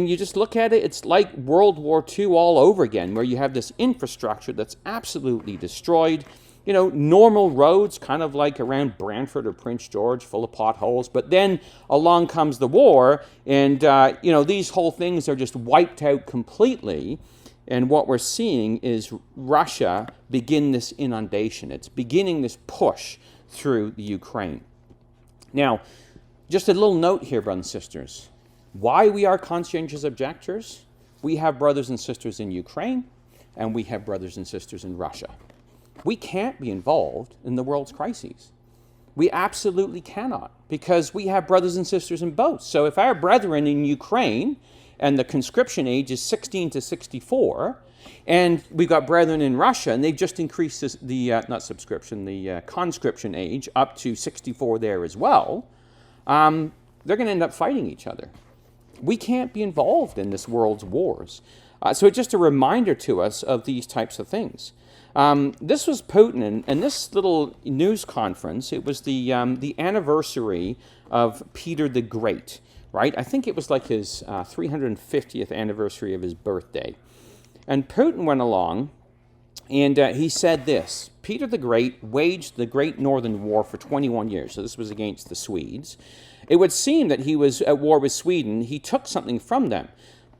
Speaker 1: you just look at it, it's like World War II all over again, where you have this infrastructure that's absolutely destroyed. Normal roads, kind of like around Brantford or Prince George, full of potholes. But then along comes the war, and, these whole things are just wiped out completely. And what we're seeing is Russia begin this inundation. It's beginning this push through the Ukraine. Now, just a little note here, brothers and sisters. Why we are conscientious objectors? We have brothers and sisters in Ukraine, and we have brothers and sisters in Russia. We can't be involved in the world's crises. We absolutely cannot, because we have brothers and sisters in both. So if our brethren in Ukraine, and the conscription age is 16 to 64, and we've got brethren in Russia, and they've just increased the conscription age up to 64 there as well, they're going to end up fighting each other. We can't be involved in this world's wars. So it's just a reminder to us of these types of things. This was Putin, and this little news conference, it was the anniversary of Peter the Great, right? I think it was like his 350th anniversary of his birthday. And Putin went along, and he said this: Peter the Great waged the Great Northern War for 21 years. So this was against the Swedes. It would seem that he was at war with Sweden. He took something from them.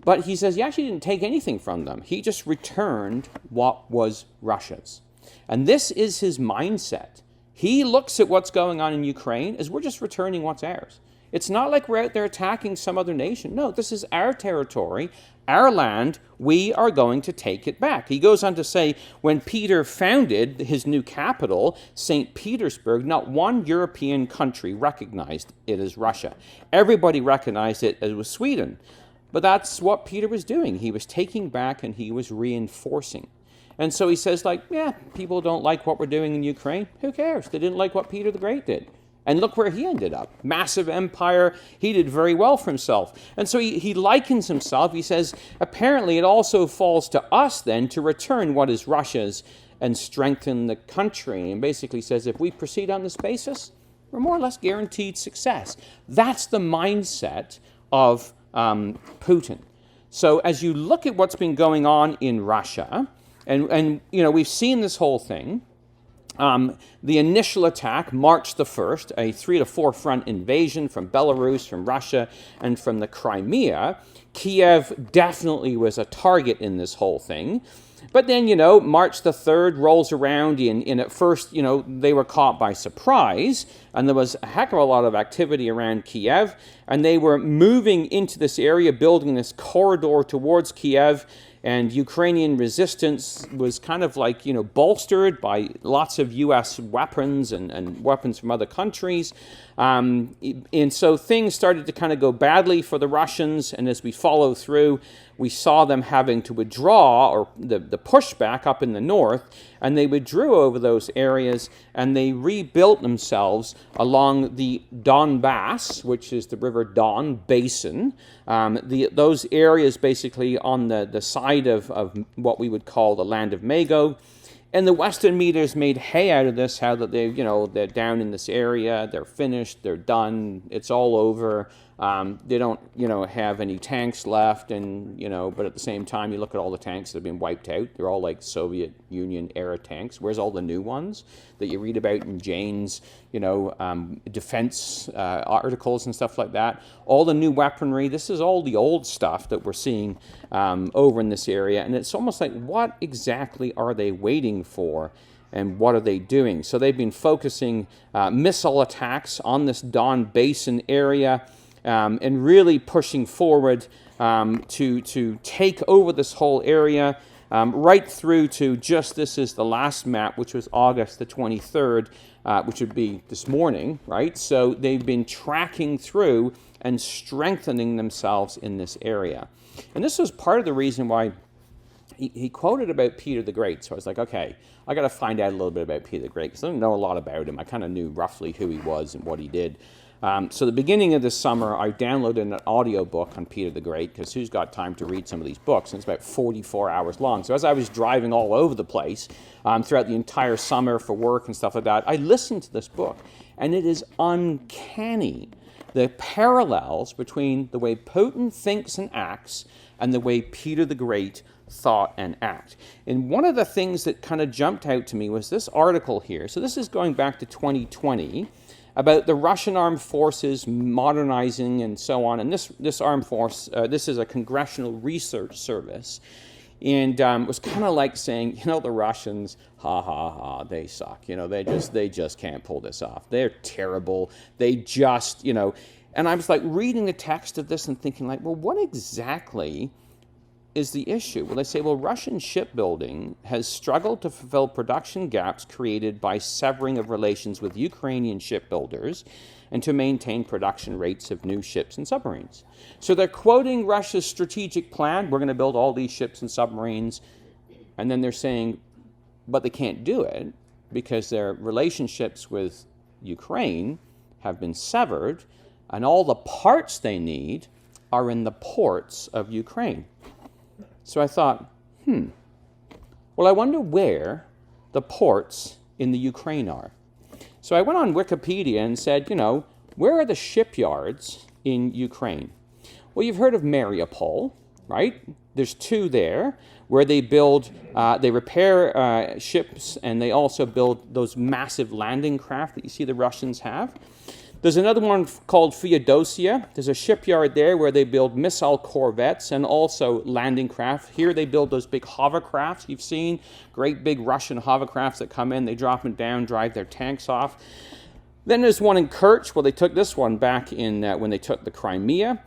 Speaker 1: But he says he actually didn't take anything from them. He just returned what was Russia's. And this is his mindset. He looks at what's going on in Ukraine as we're just returning what's ours. It's not like we're out there attacking some other nation. No, this is our territory, our land. We are going to take it back. He goes on to say, when Peter founded his new capital, St. Petersburg, not one European country recognized it as Russia. Everybody recognized it as was Sweden. But that's what Peter was doing. He was taking back and he was reinforcing. And so he says, like, yeah, people don't like what we're doing in Ukraine. Who cares? They didn't like what Peter the Great did. And look where he ended up. Massive empire. He did very well for himself. And so he likens himself. He says, apparently it also falls to us then to return what is Russia's and strengthen the country. And basically says, if we proceed on this basis, we're more or less guaranteed success. That's the mindset of Putin. So as you look at what's been going on in Russia, and you know, we've seen this whole thing. The initial attack, March the 1st, a 3 to 4 front invasion from Belarus, from Russia, and from the Crimea. Kiev definitely was a target in this whole thing. But then, you know, March the 3rd rolls around, and at first, you know, they were caught by surprise, and there was a heck of a lot of activity around Kiev, and they were moving into this area, building this corridor towards Kiev, and Ukrainian resistance was kind of like, you know, bolstered by lots of U.S. weapons and weapons from other countries. And so things started to kind of go badly for the Russians. And as we follow through, we saw them having to withdraw, or the pushback up in the north. And they withdrew over those areas, and they rebuilt themselves along the Donbass, which is the River Don basin. Those areas basically on the side of what we would call the land of Magog. And the Western meters made hay out of this, how that they, you know, they're down in this area, they're finished, they're done, it's all over. They don't, you know, have any tanks left, and, you know, but at the same time, you look at all the tanks that have been wiped out. They're all like Soviet Union era tanks. Where's all the new ones that you read about in Jane's, you know, defense articles and stuff like that? All the new weaponry. This is all the old stuff that we're seeing over in this area, and it's almost like, what exactly are they waiting for? And what are they doing? So they've been focusing missile attacks on this Don Basin area, and really pushing forward to take over this whole area, right through to just, this is the last map, which was August the 23rd, which would be this morning, right? So they've been tracking through and strengthening themselves in this area. And this was part of the reason why he quoted about Peter the Great. So I was like, okay, I got to find out a little bit about Peter the Great, because I don't know a lot about him. I kind of knew roughly who he was and what he did. So the beginning of this summer, I downloaded an audio book on Peter the Great, because who's got time to read some of these books? And it's about 44 hours long. So as I was driving all over the place throughout the entire summer for work and stuff like that, I listened to this book, and it is uncanny, the parallels between the way Putin thinks and acts and the way Peter the Great thought and act. And one of the things that kind of jumped out to me was this article here. So this is going back to 2020, about the Russian armed forces modernizing and so on. And this armed force, this is a Congressional Research Service. And it was kind of like saying, you know, the Russians, ha, ha, ha, they suck. You know, they just can't pull this off. They're terrible. They just, you know. And I was like reading the text of this and thinking like, well, what exactly is the issue? Well, they say, well, Russian shipbuilding has struggled to fulfill production gaps created by severing of relations with Ukrainian shipbuilders and to maintain production rates of new ships and submarines. So they're quoting Russia's strategic plan. We're going to build all these ships and submarines. And then they're saying, but they can't do it because their relationships with Ukraine have been severed, and all the parts they need are in the ports of Ukraine. So I thought, well, I wonder where the ports in the Ukraine are. So I went on Wikipedia and said, you know, where are the shipyards in Ukraine? Well, you've heard of Mariupol, right? There's two there where they build, they repair ships, and they also build those massive landing craft that you see the Russians have. There's another one called Feodosia. There's a shipyard there where they build missile corvettes and also landing craft. Here they build those big hovercrafts you've seen, great big Russian hovercrafts that come in, they drop them down, drive their tanks off. Then there's one in Kerch. Well, they took this one back in when they took the Crimea.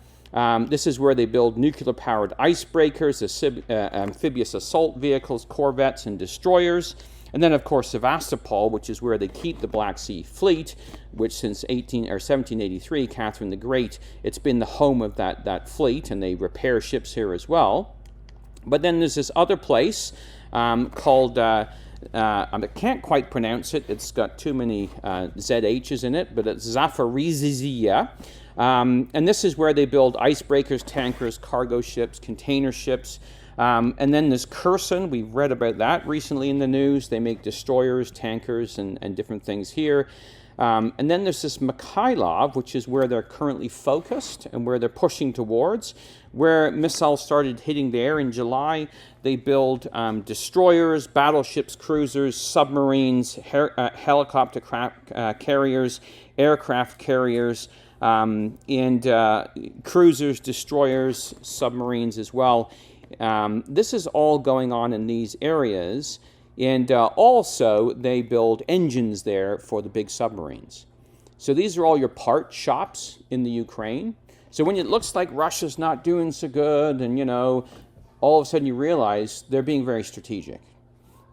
Speaker 1: This is where they build nuclear-powered icebreakers, amphibious assault vehicles, corvettes, and destroyers. And then, of course, Sevastopol, which is where they keep the Black Sea Fleet, which since 1783, Catherine the Great, it's been the home of that fleet, and they repair ships here as well. But then there's this other place called, I can't quite pronounce it, it's got too many ZHs in it, but it's Zaporizhzhia. And this is where they build icebreakers, tankers, cargo ships, container ships. And then there's Kherson. We've read about that recently in the news. They make destroyers, tankers, and different things here. And then there's this Mikhailov, which is where they're currently focused and where they're pushing towards, where missiles started hitting there in July. They build destroyers, battleships, cruisers, submarines, helicopter carriers, aircraft carriers, and cruisers, destroyers, submarines as well. This is all going on in these areas, and also they build engines there for the big submarines. So these are all your part shops in the Ukraine. So when it looks like Russia's not doing so good, and all of a sudden you realize they're being very strategic.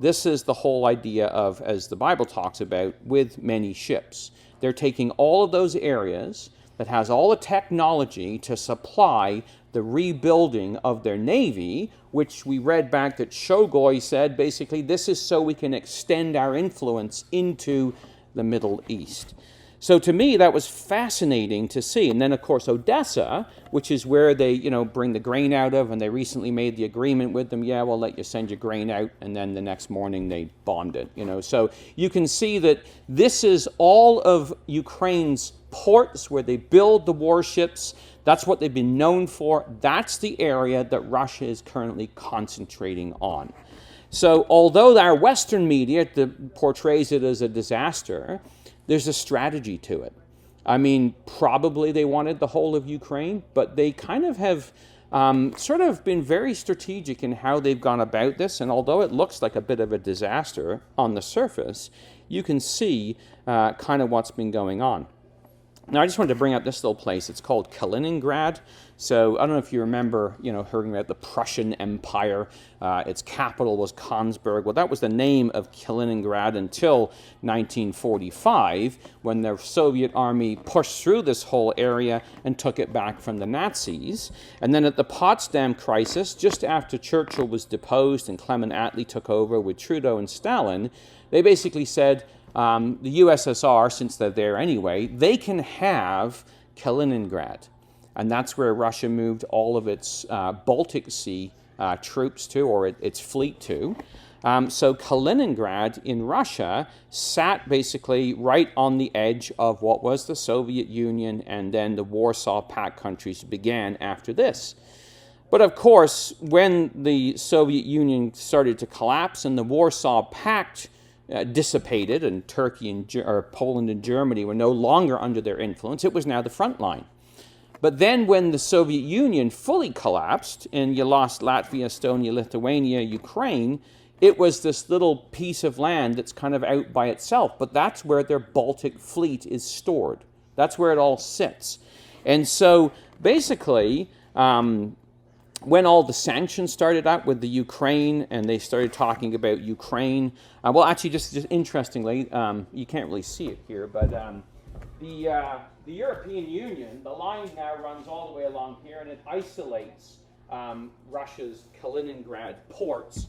Speaker 1: This is the whole idea of, as the Bible talks about, with many ships. They're taking all of those areas that has all the technology to supply the rebuilding of their navy, which we read back that Shogoi said, basically, this is so we can extend our influence into the Middle East. So to me, that was fascinating to see. And then, of course, Odessa, which is where they, bring the grain out of, and they recently made the agreement with them, yeah, we'll let you send your grain out, and then the next morning they bombed it, So you can see that this is all of Ukraine's ports where they build the warships. That's what they've been known for. That's the area that Russia is currently concentrating on. So although our Western media portrays it as a disaster, there's a strategy to it. I mean, probably they wanted the whole of Ukraine, but they kind of have sort of been very strategic in how they've gone about this. And although it looks like a bit of a disaster on the surface, you can see kind of what's been going on. Now, I just wanted to bring up this little place. It's called Kaliningrad. So I don't know if you remember, hearing about the Prussian Empire. Its capital was Königsberg. Well, that was the name of Kaliningrad until 1945, when the Soviet army pushed through this whole area and took it back from the Nazis. And then at the Potsdam crisis, just after Churchill was deposed and Clement Attlee took over with Trudeau and Stalin, they basically said, the USSR, since they're there anyway, they can have Kaliningrad. And that's where Russia moved all of its Baltic Sea troops to, or its fleet to. So Kaliningrad in Russia sat basically right on the edge of what was the Soviet Union, and then the Warsaw Pact countries began after this. But of course, when the Soviet Union started to collapse and the Warsaw Pact dissipated, and Turkey or Poland and Germany were no longer under their influence, it was now the front line. But then when the Soviet Union fully collapsed and you lost Latvia, Estonia, Lithuania, Ukraine, it was this little piece of land that's kind of out by itself. But that's where their Baltic fleet is stored. That's where it all sits. And so basically, when all the sanctions started out with the Ukraine, and they started talking about Ukraine, well, actually, just interestingly, you can't really see it here, but the European Union, the line now runs all the way along here, and it isolates Russia's Kaliningrad ports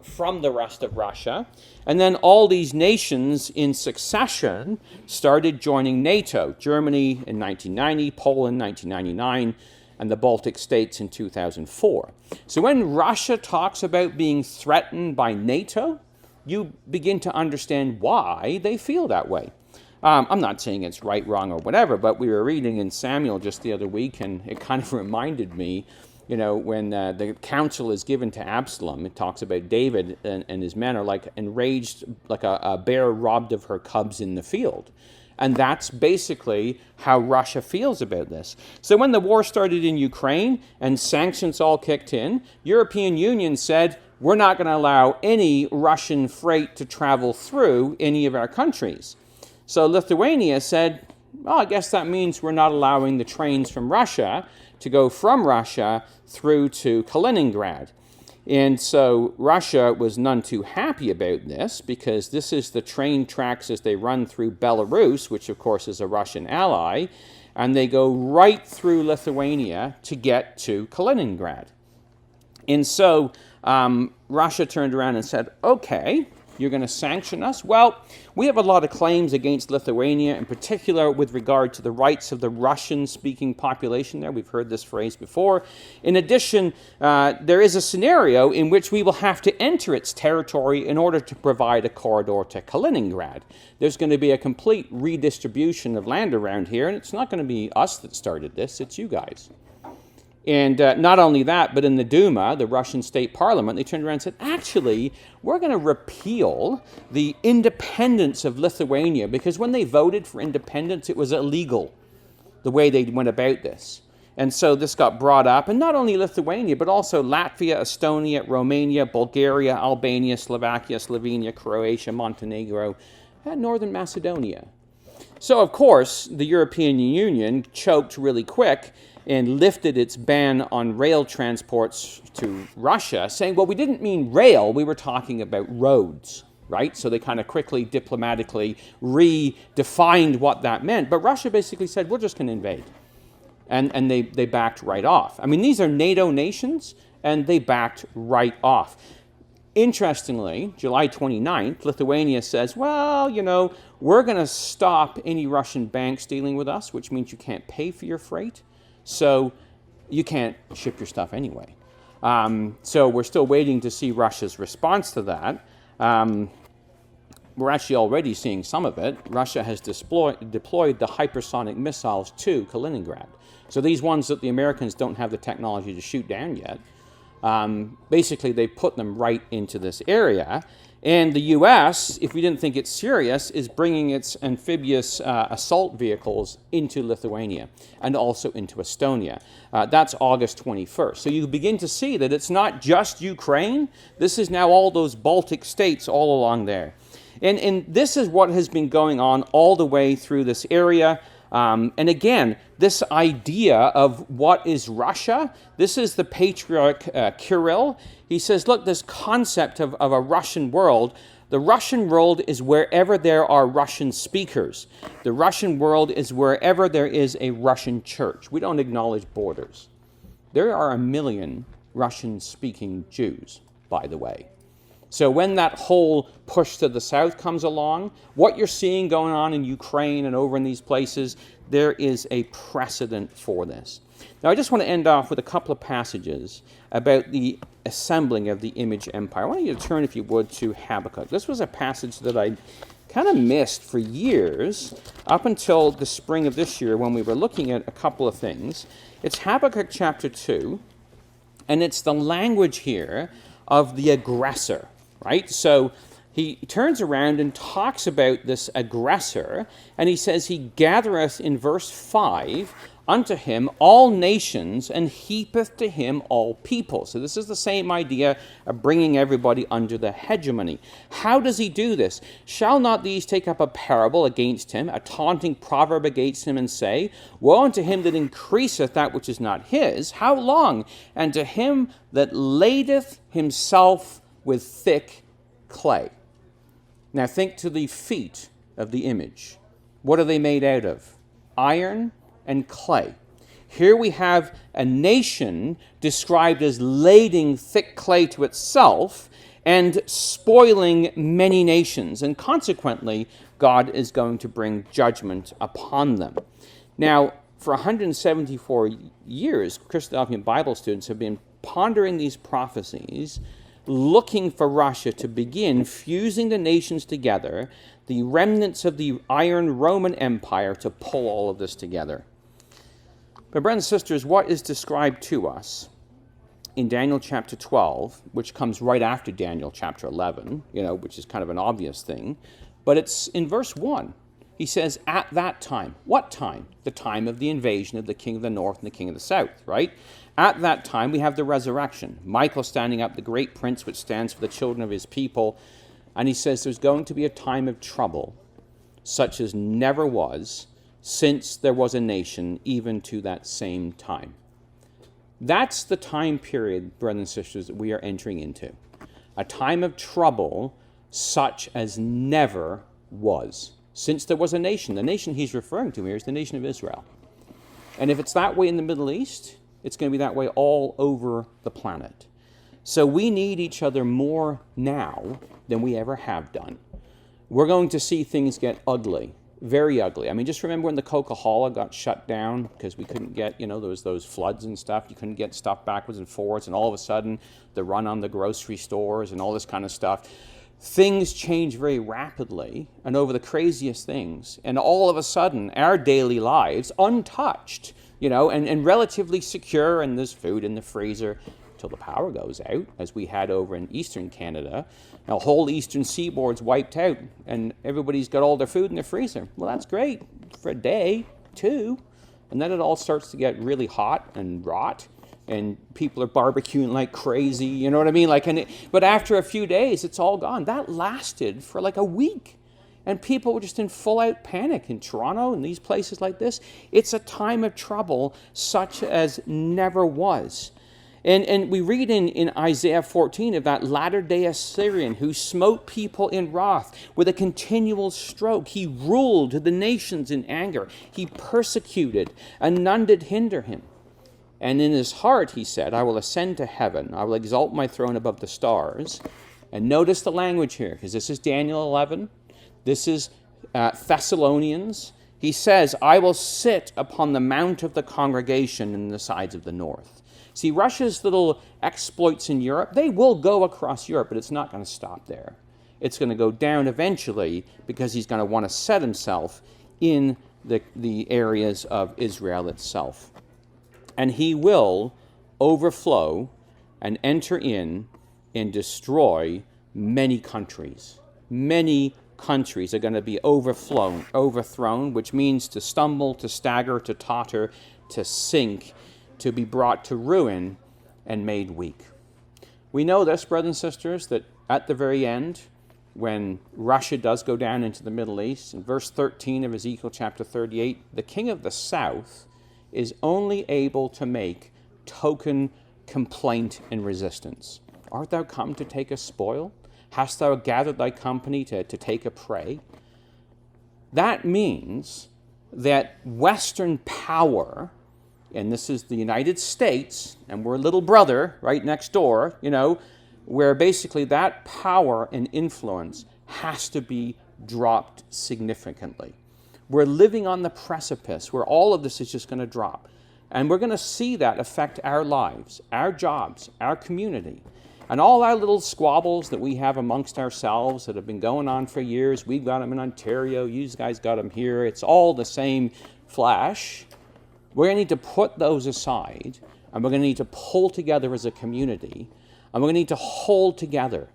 Speaker 1: from the rest of Russia. And then all these nations in succession started joining NATO. Germany in 1990, Poland 1999, and the Baltic states in 2004. So when Russia talks about being threatened by NATO, you begin to understand why they feel that way. I'm not saying it's right, wrong, or whatever, but we were reading in Samuel just the other week, and it kind of reminded me, when the counsel is given to Absalom, it talks about David and his men are like enraged, like a bear robbed of her cubs in the field. And that's basically how Russia feels about this. So when the war started in Ukraine and sanctions all kicked in, European Union said, we're not going to allow any Russian freight to travel through any of our countries. So Lithuania said, well, I guess that means we're not allowing the trains from Russia to go from Russia through to Kaliningrad. And so Russia was none too happy about this, because this is the train tracks as they run through Belarus, which of course is a Russian ally, and they go right through Lithuania to get to Kaliningrad. And so Russia turned around and said, okay, you're going to sanction us? Well, we have a lot of claims against Lithuania, in particular with regard to the rights of the Russian-speaking population there. We've heard this phrase before. In addition, there is a scenario in which we will have to enter its territory in order to provide a corridor to Kaliningrad. There's going to be a complete redistribution of land around here, and it's not going to be us that started this, it's you guys. And not only that, but in the Duma, the Russian state parliament, they turned around and said, actually, we're going to repeal the independence of Lithuania, because when they voted for independence, it was illegal, the way they went about this. And so this got brought up, and not only Lithuania, but also Latvia, Estonia, Romania, Bulgaria, Albania, Slovakia, Slovenia, Croatia, Montenegro, and Northern Macedonia. So, of course, the European Union choked really quick and lifted its ban on rail transports to Russia, saying, well, we didn't mean rail, we were talking about roads, right? So they kind of quickly, diplomatically redefined what that meant. But Russia basically said, we're just going to invade. And they backed right off. I mean, these are NATO nations, and they backed right off. Interestingly, July 29th, Lithuania says, well, you know, we're going to stop any Russian banks dealing with us, which means you can't pay for your freight. So you can't ship your stuff anyway. So we're still waiting to see Russia's response to that. We're actually already seeing some of it. Russia has deployed the hypersonic missiles to Kaliningrad. So these ones that the Americans don't have the technology to shoot down yet, basically they put them right into this area. And the U.S., if we didn't think it's serious, is bringing its amphibious assault vehicles into Lithuania and also into Estonia. That's August 21st. So you begin to see that it's not just Ukraine. This is now all those Baltic states all along there. And this is what has been going on all the way through this area. And again, this idea of what is Russia, this is the patriarch Kirill. He says, look, this concept of a Russian world, the Russian world is wherever there are Russian speakers. The Russian world is wherever there is a Russian church. We don't acknowledge borders. There are 1 million Russian-speaking Jews, by the way. So when that whole push to the south comes along, what you're seeing going on in Ukraine and over in these places, there is a precedent for this. Now, I just want to end off with a couple of passages about the assembling of the image empire. I want you to turn, if you would, to Habakkuk. This was a passage that I kind of missed for years, up until the spring of this year when we were looking at a couple of things. It's Habakkuk chapter 2, and it's the language here of the aggressor. Right? So he turns around and talks about this aggressor, and he says, he gathereth, in verse 5, unto him all nations, and heapeth to him all people. So this is the same idea of bringing everybody under the hegemony. How does he do this? Shall not these take up a parable against him, a taunting proverb against him, and say, woe unto him that increaseth that which is not his? How long? And to him that ladeth himself with thick clay. Now think to the feet of the image. What are they made out of? Iron and clay. Here we have a nation described as lading thick clay to itself and spoiling many nations. And consequently, God is going to bring judgment upon them. Now, for 174 years, Christadelphian Bible students have been pondering these prophecies, looking for Russia to begin fusing the nations together, the remnants of the Iron Roman Empire, to pull all of this together. But brothers and sisters, what is described to us in Daniel chapter 12, which comes right after Daniel chapter 11, which is kind of an obvious thing, but it's in verse 1. He says, at that time. What time? The time of the invasion of the king of the north and the king of the south, right? At that time, we have the resurrection. Michael standing up, the great prince which stands for the children of his people. And he says there's going to be a time of trouble, such as never was, since there was a nation, even to that same time. That's the time period, brothers and sisters, that we are entering into. A time of trouble such as never was. Since there was a nation. The nation he's referring to here is the nation of Israel. And if it's that way in the Middle East, it's going to be that way all over the planet. So we need each other more now than we ever have done. We're going to see things get ugly, very ugly. I mean, just remember when the Coca-Cola got shut down because we couldn't get, there was those floods and stuff. You couldn't get stuff backwards and forwards, and all of a sudden the run on the grocery stores and all this kind of stuff. Things change very rapidly and over the craziest things. And all of a sudden, our daily lives, untouched, and relatively secure, and there's food in the freezer till the power goes out, as we had over in eastern Canada. Now, the whole eastern seaboard's wiped out, and everybody's got all their food in the freezer. Well, that's great for a day, two, and then it all starts to get really hot and rot. And people are barbecuing like crazy, you know what I mean? But after a few days, it's all gone. That lasted for like a week. And people were just in full-out panic in Toronto and these places like this. It's a time of trouble such as never was. And we read in Isaiah 14 of that latter-day Assyrian who smote people in wrath with a continual stroke. He ruled the nations in anger. He persecuted, and none did hinder him. And in his heart, he said, I will ascend to heaven. I will exalt my throne above the stars. And notice the language here, because this is Daniel 11. This is Thessalonians. He says, I will sit upon the mount of the congregation in the sides of the north. See, Russia's little exploits in Europe, they will go across Europe, but it's not going to stop there. It's going to go down eventually because he's going to want to set himself in the areas of Israel itself. And he will overflow and enter in and destroy many countries. Many countries are going to be overthrown, which means to stumble, to stagger, to totter, to sink, to be brought to ruin and made weak. We know this, brothers and sisters, that at the very end, when Russia does go down into the Middle East, in verse 13 of Ezekiel chapter 38, the king of the south is only able to make token complaint and resistance. Art thou come to take a spoil? Hast thou gathered thy company to take a prey? That means that Western power, and this is the United States, and we're a little brother right next door, where basically that power and influence has to be dropped significantly. We're living on the precipice where all of this is just going to drop. And we're going to see that affect our lives, our jobs, our community. And all our little squabbles that we have amongst ourselves that have been going on for years, we've got them in Ontario, you guys got them here, it's all the same flash. We're going to need to put those aside, and we're going to need to pull together as a community, and we're going to need to hold together.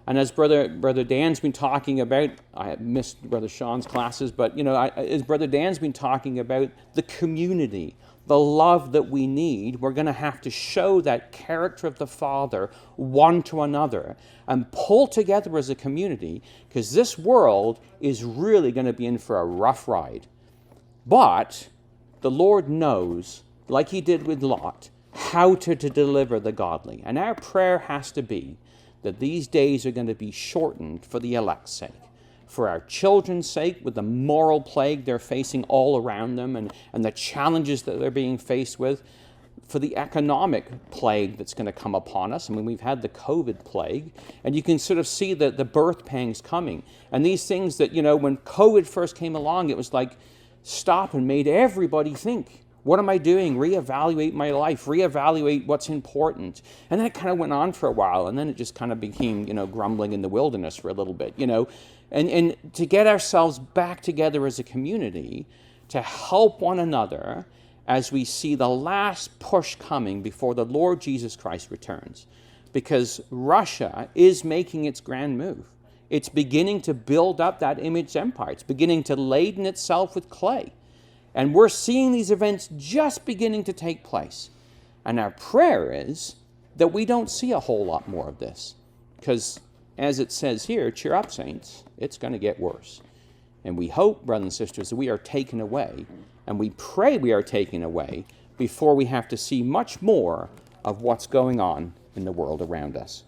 Speaker 1: And as Brother Dan's been talking about, I missed Brother Sean's classes, but as Brother Dan's been talking about the community, the love that we need, we're going to have to show that character of the Father one to another and pull together as a community, because this world is really going to be in for a rough ride. But the Lord knows, like he did with Lot, how to deliver the godly. And our prayer has to be that these days are going to be shortened for the elect's sake, for our children's sake, with the moral plague they're facing all around them and the challenges that they're being faced with, for the economic plague that's going to come upon us. I mean, we've had the COVID plague, and you can sort of see the birth pangs coming. And these things that, when COVID first came along, it was like stop and made everybody think. What am I doing? Reevaluate my life, reevaluate what's important. And then it kind of went on for a while, and then it just kind of became, grumbling in the wilderness for a little bit, And to get ourselves back together as a community, to help one another as we see the last push coming before the Lord Jesus Christ returns. Because Russia is making its grand move. It's beginning to build up that image empire. It's beginning to laden itself with clay. And we're seeing these events just beginning to take place. And our prayer is that we don't see a whole lot more of this. Because, as it says here, cheer up, saints, it's going to get worse. And we hope, brothers and sisters, that we are taken away, and we pray we are taken away before we have to see much more of what's going on in the world around us.